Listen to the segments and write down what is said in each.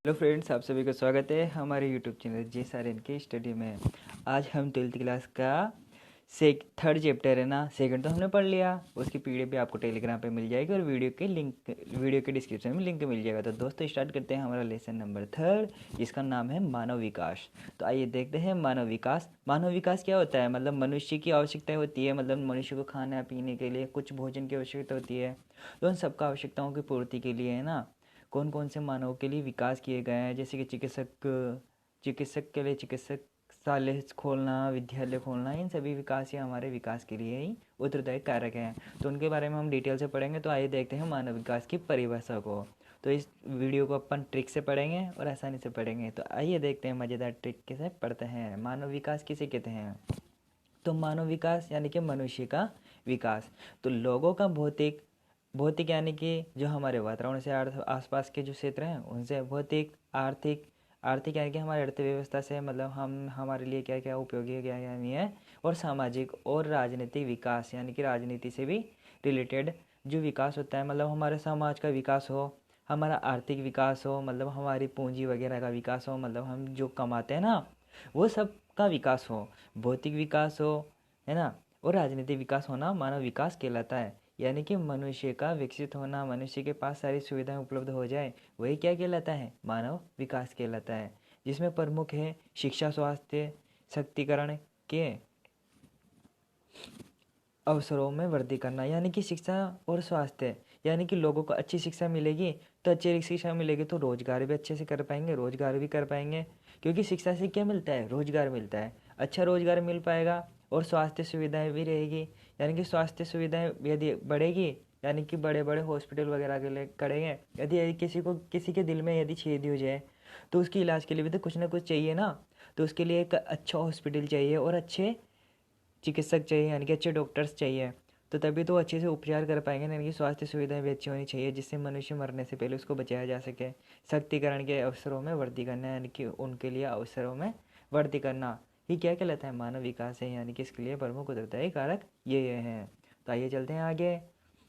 Hello friends, आप सभी का स्वागत है हमारे यूट्यूब चैनल जे सार के स्टडी में। आज हम 12th क्लास का थर्ड चैप्टर है ना, सेकंड तो हमने पढ़ लिया। उसकी पीडीएफ भी आपको टेलीग्राम पे मिल जाएगी और वीडियो के डिस्क्रिप्शन में लिंक मिल जाएगा। तो दोस्तों स्टार्ट करते हैं हमारा लेसन नंबर 3, जिसका नाम है मानव विकास। तो आइए देखते हैं मानव विकास। मानव विकास क्या होता है? मतलब मनुष्य की आवश्यकताएं होती है, मतलब मनुष्य को खाना पीने के लिए कुछ भोजन की आवश्यकता होती है। तो उन सबका आवश्यकताओं की पूर्ति के लिए है ना, कौन कौन से मानव के लिए विकास किए गए हैं, जैसे कि चिकित्सक के लिए चिकित्सालय खोलना, विद्यालय खोलना, इन सभी विकास ये हमारे विकास के लिए ही उत्तरदायी कारक हैं। तो उनके बारे में हम डिटेल से पढ़ेंगे। तो आइए देखते हैं मानव विकास की परिभाषा को। तो इस वीडियो को अपन ट्रिक से पढ़ेंगे और आसानी से पढ़ेंगे। तो आइए देखते हैं मज़ेदार ट्रिक कैसे पढ़ते हैं। मानव विकास किसे कहते हैं? तो मानव विकास यानी कि मनुष्य का विकास। तो लोगों का भौतिक भौतिक यानी कि जो हमारे वातावरण से आसपास के जो क्षेत्र हैं उनसे, भौतिक, आर्थिक आर्थिक यानी कि हमारी अर्थव्यवस्था से, मतलब हम हमारे लिए क्या क्या उपयोगी है, क्या क्या नहीं है, और सामाजिक और राजनीतिक विकास यानी कि राजनीति से भी रिलेटेड जो विकास होता है, मतलब हमारे समाज का विकास हो, हमारा आर्थिक विकास हो, मतलब हमारी पूंजी वगैरह का विकास हो, मतलब हम जो कमाते हैं ना वो सब का विकास हो, भौतिक विकास हो, है ना, और राजनीतिक विकास होना मानव विकास कहलाता है। यानी कि मनुष्य का विकसित होना, मनुष्य के पास सारी सुविधाएं उपलब्ध हो जाए, वही क्या कहलाता है? मानव विकास कहलाता है। जिसमें प्रमुख है शिक्षा, स्वास्थ्य, सशक्तिकरण के अवसरों में वृद्धि करना। यानी कि शिक्षा और स्वास्थ्य, यानी कि लोगों को अच्छी शिक्षा मिलेगी तो अच्छी शिक्षा मिलेगी तो रोजगार भी अच्छे से कर पाएंगे, रोजगार भी कर पाएंगे, क्योंकि शिक्षा से क्या मिलता है? रोजगार मिलता है। अच्छा रोजगार मिल पाएगा और स्वास्थ्य सुविधाएं भी रहेगी। यानी कि स्वास्थ्य सुविधाएं यदि बढ़ेगी, यानी कि बड़े बड़े हॉस्पिटल वगैरह के लिए करेंगे। यदि किसी के दिल में यदि छेद हो जाए तो उसके इलाज के लिए भी तो कुछ ना कुछ चाहिए ना। तो उसके लिए एक अच्छा हॉस्पिटल चाहिए और अच्छे चिकित्सक चाहिए, यानी कि अच्छे डॉक्टर्स चाहिए। तो तभी तो अच्छे से उपचार कर पाएंगे। यानी कि स्वास्थ्य सुविधाएं भी अच्छी होनी चाहिए, जिससे मनुष्य मरने से पहले उसको बचाया जा सके। सशक्तिकरण के अवसरों में वृद्धि करना, यानी कि उनके लिए अवसरों में वृद्धि करना, ये क्या कहलाता है? मानव विकास है। यानी कि इसके लिए प्रमुख उत्तरदायी कारक ये हैं। तो आइए चलते हैं आगे।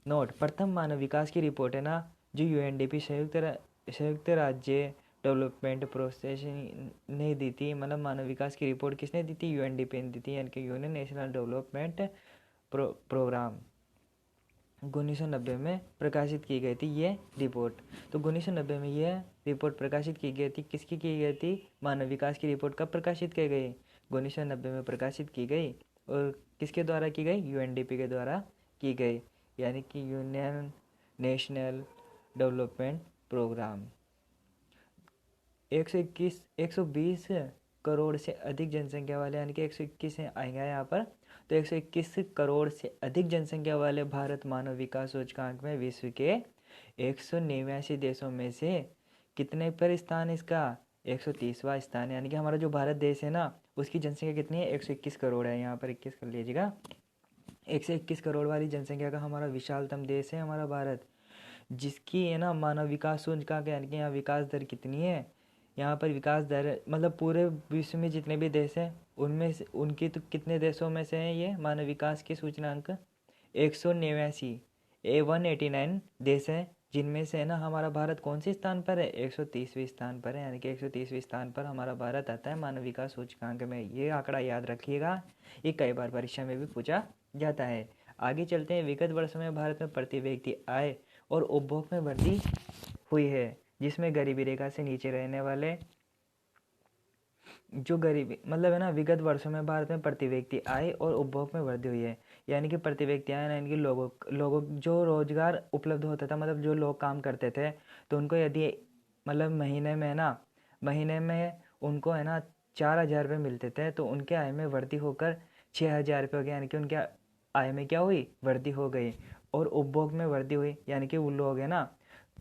नोट: प्रथम मानव विकास की रिपोर्ट है ना, जो यूएनडीपी संयुक्त राज्य डेवलपमेंट प्रोसेस ने दी थी। मतलब मानव विकास की रिपोर्ट किसने दी थी? यूएनडीपी ने दी थी, यानी कि यूनियन नेशनल डेवलपमेंट प्रोग्राम। 1990 में प्रकाशित की गई थी ये रिपोर्ट। तो 1990 में यह रिपोर्ट प्रकाशित की गई थी। किसकी की गई थी? मानव विकास की रिपोर्ट कब प्रकाशित की गई? 1990 में प्रकाशित की गई। और किसके द्वारा की गई? यूएनडीपी के द्वारा की गई, यानी कि union national development programme. 120 crore से अधिक जनसंख्या वाले, यानी कि 121 आएंगे यहाँ पर। तो 121 करोड़ से अधिक जनसंख्या वाले भारत मानव विकास सूचकांक में विश्व के 189 देशों में से कितने पर स्थान है इसका? 130वां स्थान। यानी कि हमारा जो भारत देश है ना, उसकी जनसंख्या कितनी है? 121 करोड़ है। यहाँ पर 21 कर लीजिएगा। 121 करोड़ वाली जनसंख्या का हमारा विशालतम देश है हमारा भारत, जिसकी है ना मानव विकास सूचकांक, यानी कि यहाँ विकास दर कितनी है? यहाँ पर विकास दर मतलब पूरे विश्व में जितने भी देश हैं उनमें से, उनकी तो कितने देशों में से हैं ये मानव विकास के सूचकांक? 189, 189 देश हैं, जिनमें से है ना हमारा भारत कौन से स्थान पर है? 130वें स्थान पर है। यानी कि 130वें स्थान पर हमारा भारत आता है मानव विकास सूचकांक में। ये आंकड़ा याद रखिएगा, ये कई बार परीक्षा में भी पूछा जाता है। आगे चलते हैं। विगत वर्षों में भारत में प्रति व्यक्ति आय और उपभोग में वृद्धि हुई है, जिसमें गरीबी रेखा से नीचे रहने वाले जो गरीबी, मतलब है ना, विगत वर्षों में भारत में प्रति व्यक्ति आय और उपभोग में वृद्धि हुई है। यानी कि प्रति व्यक्ति आय, यानी कि लोगों जो रोजगार उपलब्ध होता था, मतलब जो लोग काम करते थे, तो उनको यदि मतलब महीने में ना, महीने में उनको है ना 4,000 रुपये मिलते थे, तो उनके आय में वृद्धि होकर 6,000 रुपये हो गया। यानी कि उनके आय में क्या हुई? वृद्धि हो गई। और उपभोग में वृद्धि हुई, यानी कि वो लोग है ना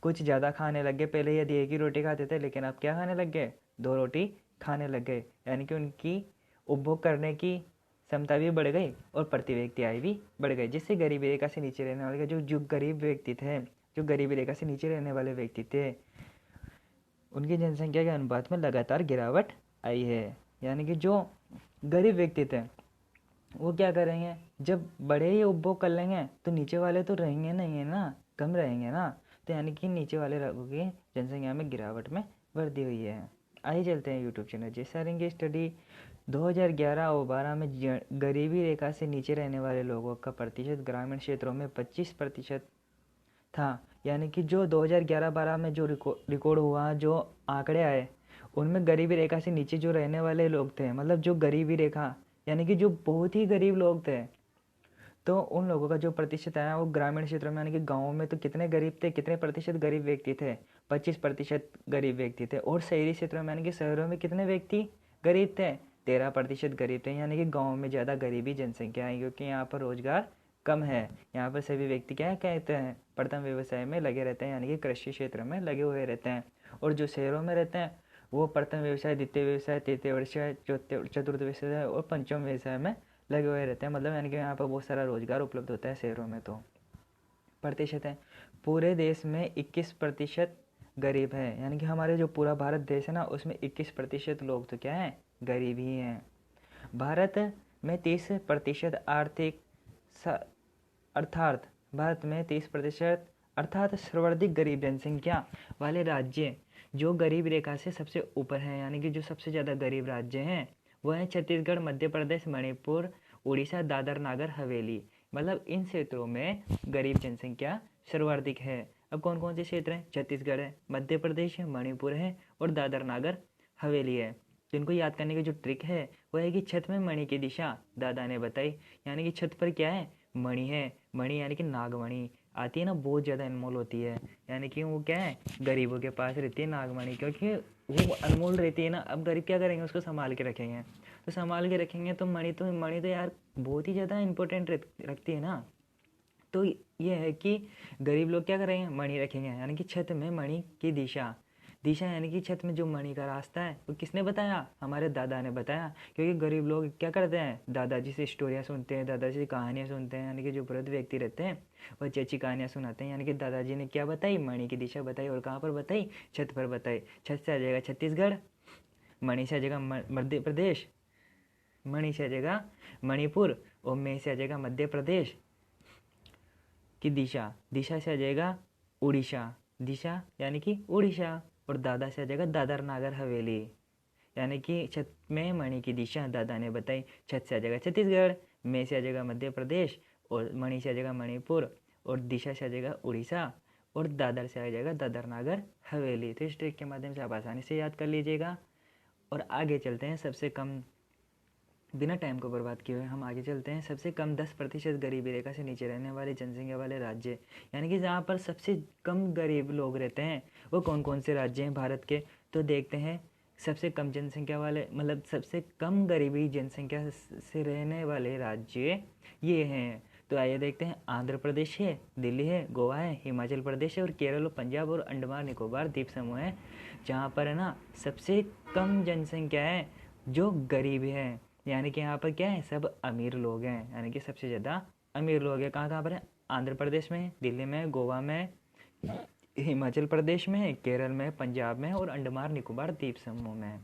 कुछ ज़्यादा खाने लग गए। पहले यदि एक ही रोटी खाते थे, लेकिन अब क्या खाने लग गए? 2 रोटी खाने लग गए। यानी कि उनकी उपभोग करने की क्षमता भी बढ़ गई और प्रति व्यक्ति आय भी बढ़ गई, जिससे गरीबी रेखा से नीचे रहने वाले जो जो गरीब व्यक्ति थे, जो गरीबी रेखा से नीचे रहने वाले व्यक्ति थे, उनकी जनसंख्या के अनुपात में लगातार गिरावट आई है। यानी कि जो गरीब व्यक्ति थे वो क्या करेंगे? जब बड़े ही उपभोग कर लेंगे तो नीचे वाले तो रहेंगे नहीं है ना, कम रहेंगे ना। तो यानी कि नीचे वाले लोगों की जनसंख्या में गिरावट में वर्दी हुई है। आइए चलते हैं यूट्यूब चैनल जे सर की स्टडी। 2011 और 12 में गरीबी रेखा से नीचे रहने वाले लोगों का प्रतिशत ग्रामीण क्षेत्रों में 25% था। यानी कि जो 2011-12 में जो रिकॉर्ड हुआ, जो आंकड़े आए, उनमें गरीबी रेखा से नीचे जो रहने वाले लोग थे, मतलब जो गरीबी रेखा यानी कि जो बहुत ही गरीब लोग थे, तो उन लोगों का जो प्रतिशत आया वो ग्रामीण क्षेत्रों में यानी कि गाँव में तो कितने गरीब थे, कितने प्रतिशत गरीब व्यक्ति थे, 25% गरीब व्यक्ति थे। और शहरी क्षेत्रों में यानी कि शहरों में कितने व्यक्ति गरीब थे, 13% गरीब थे। यानी कि गाँव में ज़्यादा गरीबी जनसंख्या है, क्योंकि यहाँ पर रोजगार कम है। यहाँ पर सभी व्यक्ति क्या कहते हैं, प्रथम व्यवसाय में लगे रहते हैं, यानी कि कृषि क्षेत्र में लगे हुए रहते हैं। और जो शहरों में रहते हैं वो प्रथम व्यवसाय, द्वितीय व्यवसाय, तृतीय व्यवसाय, चतुर्थ व्यवसाय और पंचम व्यवसाय में लगे हुए रहते हैं। मतलब यानी कि यहाँ पर बहुत सारा रोजगार उपलब्ध होता है शहरों में। तो प्रतिशत है, पूरे देश में 21% गरीब है। यानी कि हमारे जो पूरा भारत देश है ना, उसमें 21% लोग तो क्या है, गरीब ही हैं। भारत में 30% आर्थिक अर्थात भारत में 30% अर्थात सर्वाधिक गरीब जनसंख्या वाले राज्य जो गरीब रेखा से सबसे ऊपर हैं, यानी कि जो सबसे ज़्यादा गरीब राज्य हैं वह हैं छत्तीसगढ़, मध्य प्रदेश, मणिपुर, उड़ीसा, दादर नागर हवेली। मतलब इन क्षेत्रों में गरीब जनसंख्या सर्वाधिक है। अब कौन कौन से क्षेत्र हैं, छत्तीसगढ़ है, मध्य प्रदेश है, मणिपुर है और दादर नागर हवेली है। तो इनको याद करने की जो ट्रिक है वो है कि छत में मणि की दिशा दादा ने बताई। यानी कि छत पर क्या है, मणि है। मणि यानी कि नागमणि आती है ना, बहुत ज़्यादा अनमोल होती है। यानी कि वो क्या है, गरीबों के पास रहती है नागमणि, क्योंकि वो अनमोल रहती है ना। अब गरीब क्या करेंगे, उसको संभाल के रखेंगे। तो संभाल के रखेंगे तो मणि तो यार बहुत ही ज़्यादा इंपॉर्टेंट रखती है ना। तो ये है कि गरीब लोग क्या करेंगे, मणि रखेंगे। यानी कि छत में मणि की दिशा, दिशा यानी कि छत में जो मणि का रास्ता है वो किसने बताया, हमारे दादा ने बताया। क्योंकि गरीब लोग क्या करते हैं, दादाजी से स्टोरियाँ सुनते हैं, दादाजी से कहानियाँ सुनते हैं। यानी कि जो वृद्ध व्यक्ति रहते हैं वो अच्छी अच्छी कहानियाँ सुनाते हैं। यानी कि दादाजी ने क्या बताई, मणि की दिशा बताई। और कहाँ पर बताई, छत पर बताई। छत से आ जाएगा छत्तीसगढ़, मणि से आ जाएगा मध्य प्रदेश, मणि से आ जाएगा मणिपुर और में से आ जाएगा मध्य प्रदेश की दिशा, दिशा से आ जाएगा उड़ीसा, दिशा यानी कि उड़ीसा। और दादा से आ जाएगा दादर नागर हवेली। यानी कि छत में मणि की दिशा दादा ने बताई। छत से आ जाएगा छत्तीसगढ़, में से आ जाएगा मध्य प्रदेश और मणि से आ जाएगा मणिपुर और दिशा से आ जाएगा उड़ीसा और दादर से आ जाएगा दादर नागर हवेली। तो इस ट्रिक के माध्यम से आप आसानी से याद कर लीजिएगा। और आगे चलते हैं, सबसे कम, बिना टाइम को बर्बाद किए हुए हम आगे चलते हैं। सबसे कम 10% गरीबी रेखा से नीचे रहने वाले जनसंख्या वाले राज्य, यानी कि जहाँ पर सबसे कम गरीब लोग रहते हैं वो कौन कौन से राज्य हैं भारत के। तो देखते हैं, सबसे कम जनसंख्या वाले, मतलब सबसे कम गरीबी जनसंख्या से रहने वाले राज्य ये हैं। तो आइए देखते हैं, आंध्र प्रदेश है, दिल्ली है, गोवा है, हिमाचल प्रदेश है और केरल और पंजाब और अंडमान निकोबार द्वीप समूह है, जहाँ पर है ना सबसे कम जनसंख्या है जो गरीब है। यानी कि यहाँ पर क्या है, सब अमीर लोग हैं। यानी कि सबसे ज़्यादा अमीर लोग हैं कहाँ कहाँ पर है, आंध्र प्रदेश में, दिल्ली में, गोवा में, हिमाचल प्रदेश में, केरल में, पंजाब में और अंडमान निकोबार द्वीप समूह में।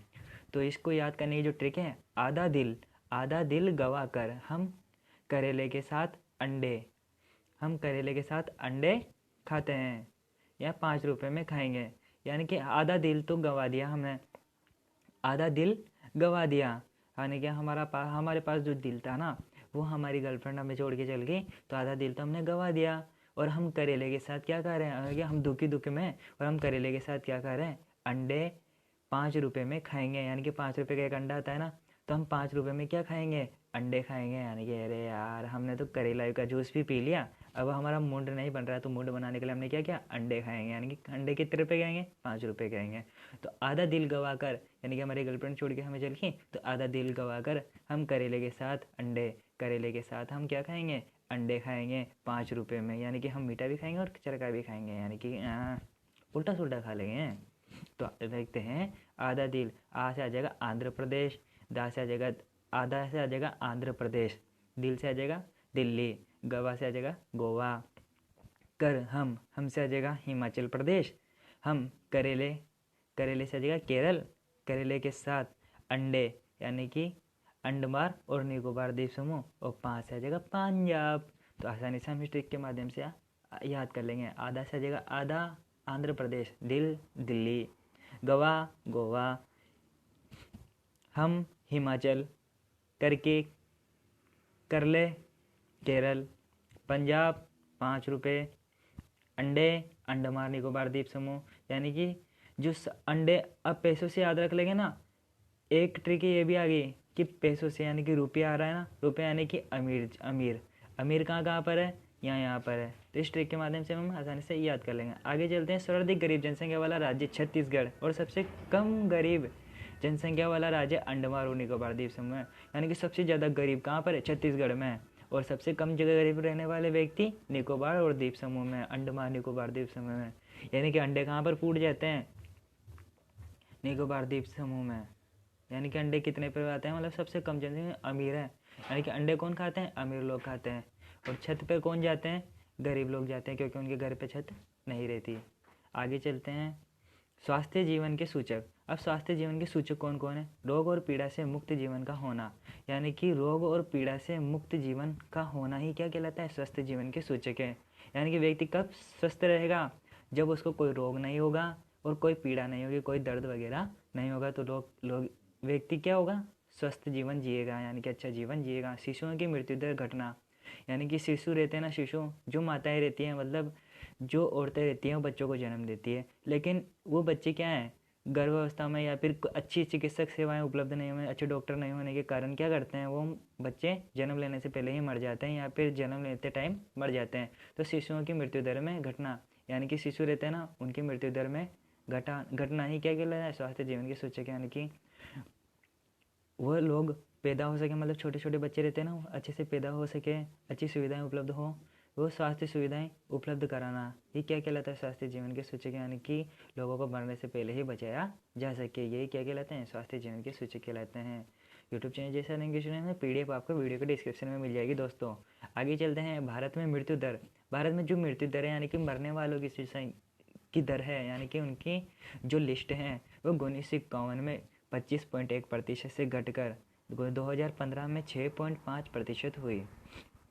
तो इसको याद करने की जो ट्रिक है, आधा दिल गवा कर हम करेले के साथ अंडे, हम करेले के साथ अंडे खाते हैं या 5 रुपये में खाएंगे। यानी कि आधा दिल तो गवा दिया हमने, आधा दिल गवा दिया। यानी कि हमारे पास जो दिल था ना वो हमारी गर्लफ्रेंड हमें छोड़ के चल गई, तो आधा दिल तो हमने गवा दिया। और हम करेले के साथ क्या खा रहे हैं, कि हम दुखी दुखी में, और हम करेले के साथ क्या खा रहे हैं, अंडे 5 रुपये में खाएंगे। यानी कि 5 रुपये का एक अंडा आता है ना, तो हम 5 रुपये में क्या खाएंगे, अंडे खाएंगे। यानी कि अरे यार, हमने तो करेला का जूस भी पी लिया, अब हमारा मूड नहीं बन रहा है, तो मूड बनाने के लिए हमने क्या किया, अंडे खाएंगे। यानी कि अंडे कितने रुपये खाएंगे, 5 रुपये खाएंगे। तो आधा दिल गवा कर, यानी कि हमारी गर्लफ्रेंड छोड़ के हमें चल गई, तो आधा दिल गवा कर हम करेले के साथ अंडे, करेले के साथ हम क्या खाएंगे, अंडे खाएंगे 5 रुपये में। यानी कि हम मीठा भी खाएंगे और चरका भी खाएंगे, यानी कि उल्टा सुल्टा खा लेंगे। तो देखते हैं, आधा दिल, आ से आ जाएगा आंध्र प्रदेश, दा से आ जाएगा, आधा से आ जाएगा आंध्र प्रदेश, दिल से आ जाएगा दिल्ली, गवा से आ जाएगा गोवा, कर हम से आ जाएगा हिमाचल प्रदेश, हम करेले, करेले से आ जाएगा केरल, करेले के साथ अंडे यानी कि अंडमान और निकोबार द्वीप समूह, और 5 से आ जाएगा पंजाब। तो आसानी से हम इस ट्रिक के माध्यम से याद कर लेंगे। आधा से आ जाएगा, आधा आंध्र प्रदेश, दिल दिल्ली, गवा गोवा, हम हिमाचल, करके करले केरल, पंजाब 5 रुपये, अंडे अंडमान निकोबार द्वीप समूह। यानी कि जो अंडे अब पैसों से याद रख लेंगे ना, एक ट्रिक ये भी आ गई कि पैसों से यानी कि रुपया आ रहा है ना, रुपया यानी कि अमीर अमीर अमीर कहाँ पर है, यहाँ पर है। तो इस ट्रिक के माध्यम से हम आसानी से याद कर लेंगे। आगे चलते हैं। सर्वाधिक गरीब जनसंख्या वाला राज्य छत्तीसगढ़ और सबसे कम गरीब जनसंख्या वाला राज्य अंडमान और निकोबार द्वीप समूह है। यानी कि सबसे ज़्यादा गरीब कहाँ पर है, छत्तीसगढ़ में है, और सबसे कम जगह गरीब रहने वाले व्यक्ति निकोबार और द्वीप समूह में, अंडमान निकोबार द्वीप समूह में। यानी कि अंडे कहाँ पर फूट जाते हैं, निकोबार द्वीप समूह में। यानी कि अंडे कितने पे आते हैं, मतलब सबसे कम जनसंख्या अमीर है। यानी कि अंडे कौन खाते हैं, अमीर लोग खाते हैं। और छत पे कौन जाते हैं, गरीब लोग जाते हैं, क्योंकि उनके घर पे छत नहीं रहती। आगे चलते हैं। स्वास्थ्य जीवन के सूचक। अब स्वास्थ्य जीवन के सूचक कौन कौन है, रोग और पीड़ा से मुक्त जीवन का होना। यानी कि रोग और पीड़ा से मुक्त जीवन का होना ही क्या कहलाता है, स्वस्थ जीवन के सूचक है। यानी कि व्यक्ति कब स्वस्थ रहेगा, जब उसको कोई रोग नहीं होगा और कोई पीड़ा नहीं होगी, कोई दर्द वगैरह नहीं होगा, तो लोग व्यक्ति क्या होगा, स्वस्थ जीवन जिएगा, यानी कि अच्छा जीवन जिएगा। शिशुओं की मृत्यु दर घटना। यानी कि शिशु रहते हैं ना, शिशु जो माताएं रहती हैं, मतलब जो औरतें रहती हैं, वो बच्चों को जन्म देती है, लेकिन वो बच्चे क्या हैं, गर्भावस्था में या फिर अच्छी चिकित्सक सेवाएं उपलब्ध नहीं होने, अच्छे डॉक्टर नहीं होने के कारण क्या करते हैं, वो बच्चे जन्म लेने से पहले ही मर जाते हैं या फिर जन्म लेते टाइम मर जाते हैं। तो शिशुओं की मृत्यु दर में घटना, यानी कि शिशु रहते हैं ना, उनकी मृत्यु दर में घटना ही क्या कहलाता है, स्वास्थ्य जीवन के सूचक। यानी कि वह लोग पैदा हो सके, मतलब छोटे छोटे बच्चे रहते हैं ना, अच्छे से पैदा हो सके, अच्छी सुविधाएं उपलब्ध हो, वो स्वास्थ्य सुविधाएं उपलब्ध कराना, ये क्या कहलाता है, स्वास्थ्य जीवन के सूचक। यानी कि लोगों को मरने से पहले ही बचाया जा सके, यही क्या कहलाते हैं, स्वास्थ्य जीवन के सूचक कहलाते हैं। यूट्यूब चैनल जैसा इंग्लिश में PDF आपको वीडियो के डिस्क्रिप्शन में मिल जाएगी दोस्तों। आगे चलते हैं। भारत में मृत्यु दर। भारत में जो मृत्यु दर है, यानी कि मरने वालों की दर है, यानी कि उनकी जो लिस्ट है, वो 1951 में 25.1% से घटकर 2015 में 6.5% हुई।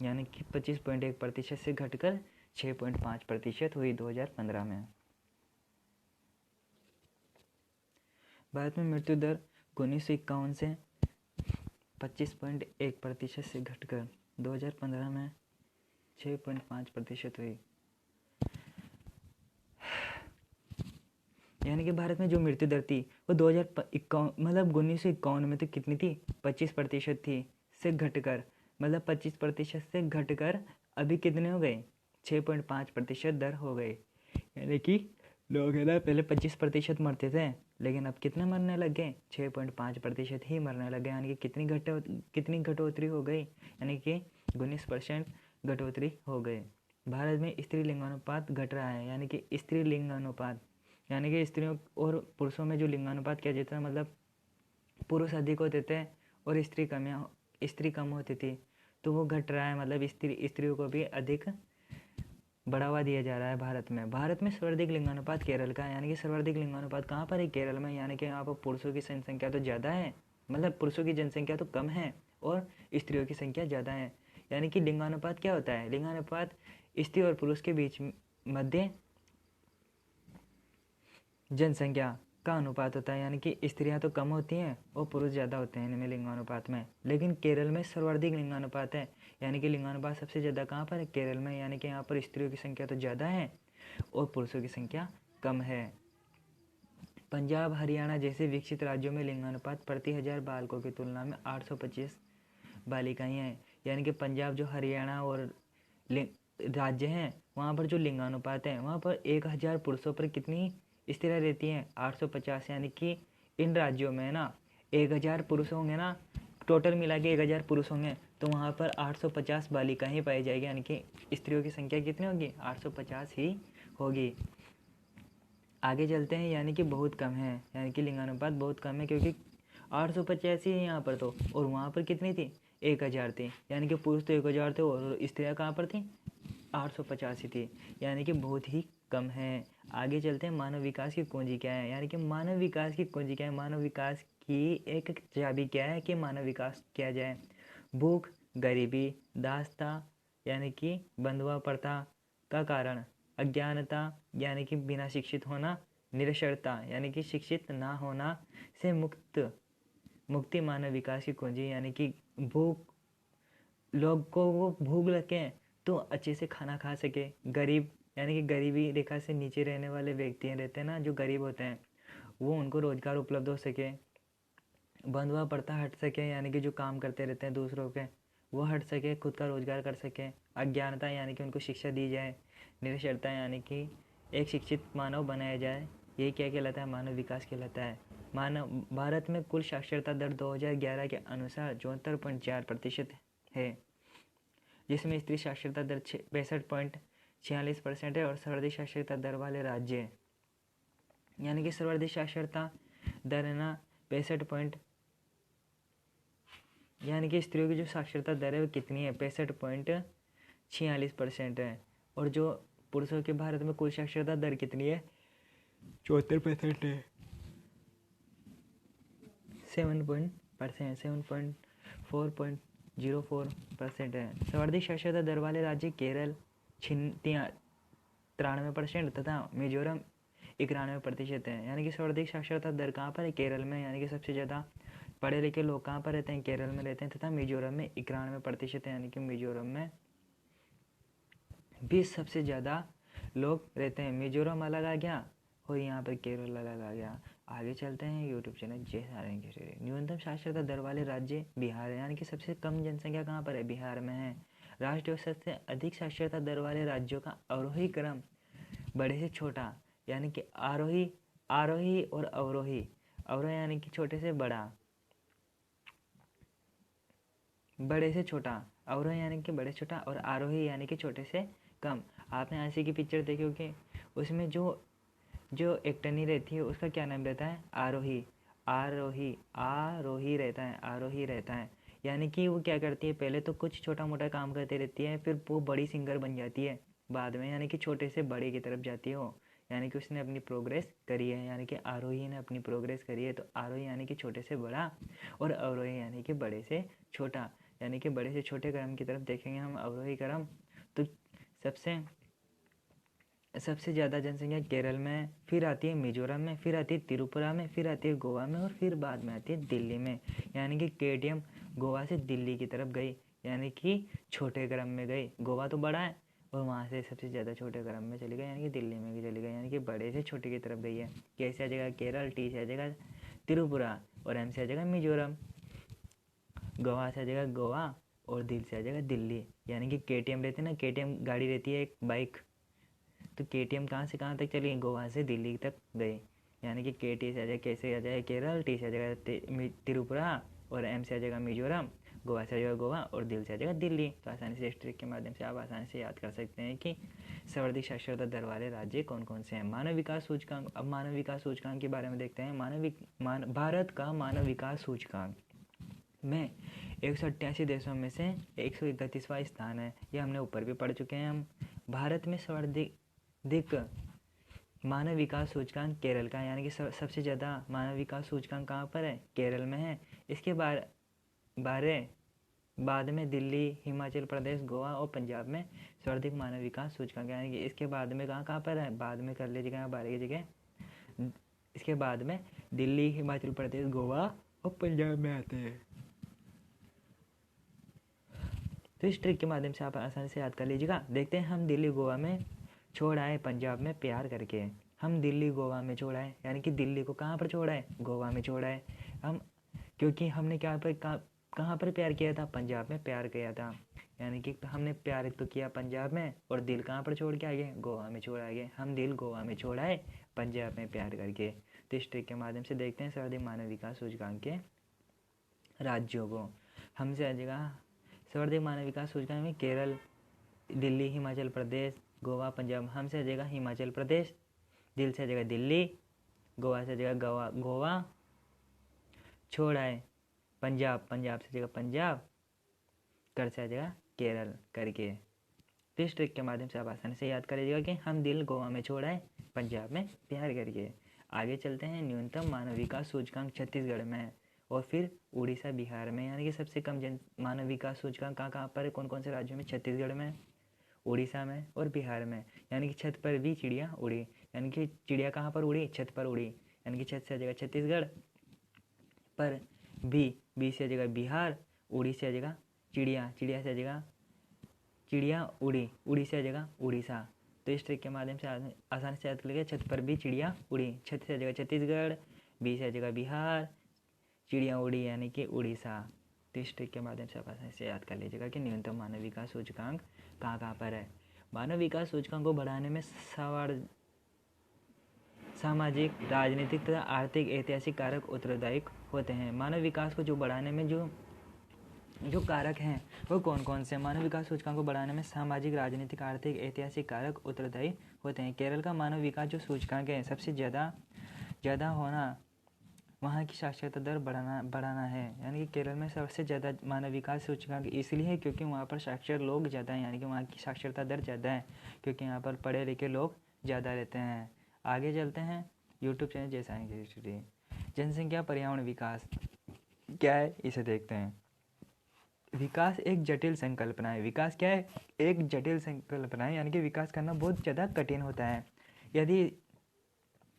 यानी कि 25.1% से घटकर 6.5% हुई 2015 में। भारत में मृत्यु दर 1951 से 25.1% से घटकर 2015 में 6.5% हुई। यानी कि भारत में जो मृत्यु दर थी वो 2051 मतलब 1951 में तो कितनी थी, 25% थी, से घटकर मतलब 25% से घटकर अभी कितने हो गए, 6.5% दर हो गए। यानी कि लोग है ना पहले 25% मरते थे, लेकिन अब कितने मरने लग गए, 6.5% ही मरने लग गए। यानी कि कितनी घटोतरी हो गई, यानी कि 19% घटोतरी हो गई। भारत में स्त्री लिंगानुपात घट रहा है। यानी कि स्त्री लिंगानुपात, यानी कि स्त्रियों और पुरुषों में जो लिंगानुपात किया जाता है, मतलब पुरुष अधिक होते थे और स्त्री कम होती थी, तो वो घट रहा है। मतलब स्त्रियों को भी अधिक बढ़ावा दिया जा रहा है भारत में। भारत में सर्वाधिक लिंगानुपात केरल का है। यानी कि सर्वाधिक लिंगानुपात कहाँ पर है, केरल में। यानी कि यहाँ पर पुरुषों की जनसंख्या तो ज़्यादा है, मतलब पुरुषों की जनसंख्या तो कम है और स्त्रियों की संख्या ज़्यादा है। यानी कि लिंगानुपात क्या होता है, लिंगानुपात स्त्री और पुरुष के बीच मध्य जनसंख्या का अनुपात होता है। यानी कि स्त्रियां तो कम होती हैं और पुरुष ज़्यादा होते हैं इनमें लिंगानुपात में। लेकिन केरल में सर्वाधिक लिंगानुपात है। यानी कि लिंगानुपात सबसे ज़्यादा कहाँ पर है, केरल में। यानी कि यहाँ पर स्त्रियों की संख्या तो ज़्यादा है और पुरुषों की संख्या कम है। पंजाब हरियाणा जैसे विकसित राज्यों में लिंगानुपात प्रति 1000 बालकों की तुलना में 825 बालिकाएँ हैं। यानी कि पंजाब जो हरियाणा और राज्य हैं, वहाँ पर जो लिंगानुपात है, वहाँ पर 1000 पुरुषों पर कितनी स्त्रियाँ रहती हैं, 850। यानी कि इन राज्यों में ना 1000 पुरुष होंगे ना, टोटल मिला के 1000 पुरुष होंगे, तो वहाँ पर 850 बालिकाएँ ही पाई जाएगी। यानी कि स्त्रियों की संख्या कितनी होगी, 850 ही होगी। आगे चलते हैं। यानी कि बहुत कम है, यानी कि लिंगानुपात बहुत कम है, क्योंकि 850 ही है यहाँ पर तो, और वहाँ पर कितनी थी, 1000 थी। यानी कि पुरुष तो 1000 थे और स्त्रियाँ कहाँ पर थी, 850 थी। यानी कि बहुत ही कम है। आगे चलते हैं। मानव विकास की कुंजी क्या है। यानी कि मानव विकास की कुंजी क्या है, मानव विकास की एक चाबी क्या है कि मानव विकास किया जाए। भूख, गरीबी, दासता यानी कि बंधुआ प्रथा का कारण, अज्ञानता यानी कि बिना शिक्षित होना, निरक्षरता यानी कि शिक्षित ना होना से मुक्ति मानव विकास की कुंजी, यानी कि भूख, लोग को वो भूख लगे तो अच्छे से खाना खा सके। गरीब यानी कि गरीबी रेखा से नीचे रहने वाले व्यक्ति रहते हैं ना, जो गरीब होते हैं, वो उनको रोजगार उपलब्ध हो सके। बंधुआ प्रथा हट सके, यानी कि जो काम करते रहते हैं दूसरों के वो हट सके, खुद का रोजगार कर सके। अज्ञानता यानी कि उनको शिक्षा दी जाए। निरक्षरता यानी कि एक शिक्षित मानव बनाया जाए। ये क्या कहलाता है? मानव विकास कहलाता है। मानव भारत में कुल साक्षरता दर 2011 के अनुसार 74.4% है, जिसमें स्त्री साक्षरता दर 65.46% है और सर्वाधिक साक्षरता दर वाले राज्य है, यानी कि सर्वाधिक साक्षरता दर है ना 65 यानी कि स्त्रियों की जो साक्षरता दर है वो कितनी है? 65.46% है। और जो पुरुषों के भारत में कुल साक्षरता दर कितनी है? 74% है। 7.04% है। सर्वाधिक साक्षरता दर वाले राज्य केरल 93% तथा मिजोरम 91% है, यानी कि सर्वाधिक साक्षरता दर कहाँ पर है? केरल में, यानी कि सबसे ज़्यादा पढ़े लिखे लोग कहाँ पर रहते हैं? केरल में रहते हैं। तथा मिजोरम में 91% है, यानी कि मिजोरम में भी सबसे ज़्यादा लोग रहते हैं। मिजोरम अलग आ गया और यहाँ पर केरल अलग आ गया। आगे चलते हैं यूट्यूब चैनल जय सारंग के। न्यूनतम साक्षरता दर वाले राज्य बिहार है, यानी कि सबसे कम जनसंख्या कहाँ पर है? बिहार में है। राष्ट्रीय औसत से अधिक साक्षरता दर वाले राज्यों का अवरोही क्रम बड़े से छोटा, यानी कि आरोही और अवरोही। अवरोही यानी कि छोटे से बड़ा, बड़े से छोटा। अवरोही यानी कि बड़े छोटा और आरोही यानी कि छोटे से कम। आपने ऐसी की पिक्चर देखी होगी, उसमें जो एक्टनी रहती है उसका क्या नाम रहता है? आरोही। आरोही रहता है, यानी कि वो क्या करती है? पहले तो कुछ छोटा मोटा काम करती रहती है, फिर वो बड़ी सिंगर बन जाती है बाद में, यानी कि छोटे से बड़े की तरफ जाती है वो, यानी कि उसने अपनी प्रोग्रेस करी है, यानी कि आरोही ने अपनी प्रोग्रेस करी है। तो आरोही यानी कि छोटे से बड़ा और अवरोही यानी कि बड़े से छोटा, यानी कि बड़े से छोटे क्रम की तरफ देखेंगे हम अवरोही क्रम। तो सबसे ज़्यादा जनसंख्या केरल में, फिर आती है मिजोरम में, फिर आती है त्रिपुरा में, फिर आती है गोवा में और फिर बाद में आती है दिल्ली में। यानी कि केटीएम गोवा से दिल्ली की तरफ गई, यानी कि छोटे क्रम में गई। गोवा तो बड़ा है और वहाँ से सबसे ज़्यादा छोटे क्रम में चली गई, यानी कि दिल्ली में भी चली गई, यानी कि बड़े से छोटे की तरफ गई है। के से आ जाएगा केरल, टी से आ जाएगा त्रिपुरा और एम से आ जाएगा मिजोरम। गोवा से आ जाएगा गोवा और दिल से आ जाएगा दिल्ली। यानी कि केटीएम रहती है ना, केटीएम गाड़ी रहती है एक बाइक, तो केटीएम कहाँ से कहाँ तक चली? गोवा से दिल्ली तक गई, यानी कि के टी से आ जाएगा, कैसे आ जाएगा केरल, टी से आ जाएगा त्रिपुरा और एम से आ जाएगा मिजोरम, गोवा से आ जाएगा गोवा और दिल से आ जाएगा दिल्ली। तो आसानी से इस ट्रिक के माध्यम से आप आसानी से याद कर सकते हैं कि सर्वाधिक साक्षरता दर वाले राज्य कौन कौन से हैं। मानव विकास सूचकांक। अब मानव विकास सूचकांक के बारे में देखते हैं। भारत का मानव विकास सूचकांक में 188 देशों में से 131वां स्थान है। ये हमने ऊपर भी पढ़ चुके हैं हम। भारत में सर्वाधिक मानव विकास सूचकांक केरल का है, यानी कि सबसे ज़्यादा मानव विकास सूचकांक कहाँ पर है? केरल में है। इसके बाद में दिल्ली, हिमाचल प्रदेश, गोवा और पंजाब में सर्वाधिक मानव विकास सूचकांक, यानी कि इसके बाद में कहाँ पर है? बाद में कर लीजिएगा बारह की जगह। इसके बाद में दिल्ली, हिमाचल प्रदेश, गोवा और पंजाब में आते हैं। तो इस ट्रिक के माध्यम से आप आसानी से याद कर लीजिएगा। देखते हैं, हम दिल्ली गोवा में छोड़ आए पंजाब में प्यार करके। हम दिल्ली गोवा में छोड़ आए, यानी कि दिल्ली को कहाँ पर छोड़ा है? गोवा में छोड़ा है हम, क्योंकि हमने कहाँ पर प्यार किया था? पंजाब में प्यार किया था, यानी कि हमने प्यार तो किया पंजाब में और दिल कहाँ पर छोड़ के आ गए? गोवा में छोड़ आ गए। हम दिल गोवा में छोड़ आए पंजाब में प्यार करके। तो इस ट्रिक के माध्यम से देखते हैं सर्वाधिक मानव विकास सूचकांक के राज्यों को। हमसे आ जाएगा सर्वाधिक मानव विकास सूचकांक में केरल, दिल्ली, हिमाचल प्रदेश, गोवा, पंजाब। हमसे आ जाएगा हिमाचल प्रदेश, दिल से आ जाएगा दिल्ली, गोवा से आ जाएगा गोवा, छोड़ आए पंजाब से आ जाएगा पंजाब, कर से आ जाएगा केरल करके। तो इस ट्रिक के माध्यम से आप आसानी से याद कर लीजिएगा कि हम दिल गोवा में छोड़ आए पंजाब में प्यार करके। आगे चलते हैं। न्यूनतम मानव विकास सूचकांक छत्तीसगढ़ में है और फिर उड़ीसा, बिहार में, यानी कि सबसे कम मानव विकास सूचकांक कहाँ पर है? कौन कौन से राज्यों में? छत्तीसगढ़ में, उड़ीसा में और बिहार में। यानी कि छत पर भी चिड़िया उड़ी, यानी कि चिड़िया कहाँ पर उड़ी, छत पर उड़ी, यानी कि छत से आ जाएगा छत्तीसगढ़। पर बी से आ जाएगा बिहार, उड़ी से आ जाएगा चिड़िया, चिड़िया से आ जाएगा चिड़िया उड़ी, उड़ी से आ जाएगा उड़ीसा। तो इस ट्रिक के माध्यम से आसानी से याद कर लीजिए, छत पर भी चिड़िया उड़ी, छत से आ जाएगा छत्तीसगढ़, बी से आ जाएगा बिहार, चिड़िया उड़ी यानी कि उड़ीसा। तो इस ट्रिक के माध्यम से आप आसानी से याद कर लीजिएगा कि न्यूनतम मानव विकास सूचकांक कहाँ कहाँ पर है। मानव विकास सूचकांक को बढ़ाने में सामाजिक, राजनीतिक तथा आर्थिक ऐतिहासिक कारक उत्तरदायी होते हैं। मानव विकास को जो बढ़ाने में जो कारक हैं वो कौन कौन से? मानव विकास सूचकांक को बढ़ाने में सामाजिक, राजनीतिक, आर्थिक, ऐतिहासिक कारक उत्तरदायी होते हैं। केरल का मानव विकास जो सूचकांक है सबसे ज़्यादा होना वहाँ की साक्षरता दर बढ़ाना है। यानी कि केरल में सबसे ज़्यादा मानव विकास सूचकांक इसलिए है क्योंकि वहाँ पर साक्षर लोग ज़्यादा हैं, यानी कि वहाँ की साक्षरता दर ज़्यादा है, क्योंकि यहाँ पर पढ़े लिखे लोग ज़्यादा रहते हैं। आगे चलते हैं। यूट्यूब चैनल जय साइंस की स्टडी। जनसंख्या, पर्यावरण, विकास क्या है इसे देखते हैं। विकास एक जटिल संकल्पना है। विकास क्या है? एक जटिल संकल्पना है, यानी कि विकास करना बहुत ज़्यादा कठिन होता है। यदि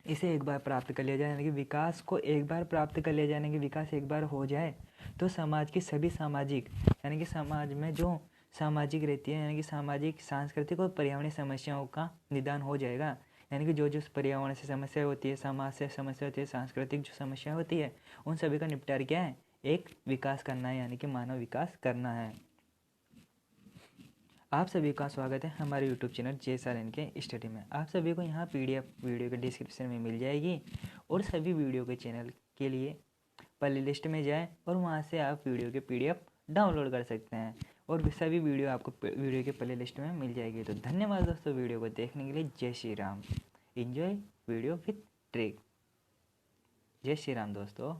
इसे एक बार प्राप्त कर लिया जाए, यानी कि विकास को एक बार प्राप्त कर लिया जाए, यानी कि विकास एक बार हो जाए तो समाज की सभी सामाजिक, यानी कि समाज में जो सामाजिक रहती है, यानी कि सामाजिक, सांस्कृतिक और पर्यावरणीय समस्याओं का निदान हो जाएगा। यानी कि जो पर्यावरण से समस्या होती है, समाज से समस्या होती है, सांस्कृतिक जो समस्या होती है, उन सभी का निपटारा क्या है? एक विकास करना है, यानी कि मानव विकास करना है। आप सभी का स्वागत है हमारे YouTube चैनल JSRN के स्टडी में। आप सभी को यहाँ PDF वीडियो के डिस्क्रिप्शन में मिल जाएगी, और सभी वीडियो के चैनल के लिए प्ले लिस्ट में जाएं और वहाँ से आप वीडियो के PDF डाउनलोड कर सकते हैं, और सभी वीडियो आपको वीडियो के प्ले लिस्ट में मिल जाएगी। तो धन्यवाद दोस्तों वीडियो को देखने के लिए। जय Shri Ram. Enjoy video with trick. जय श्री राम दोस्तों।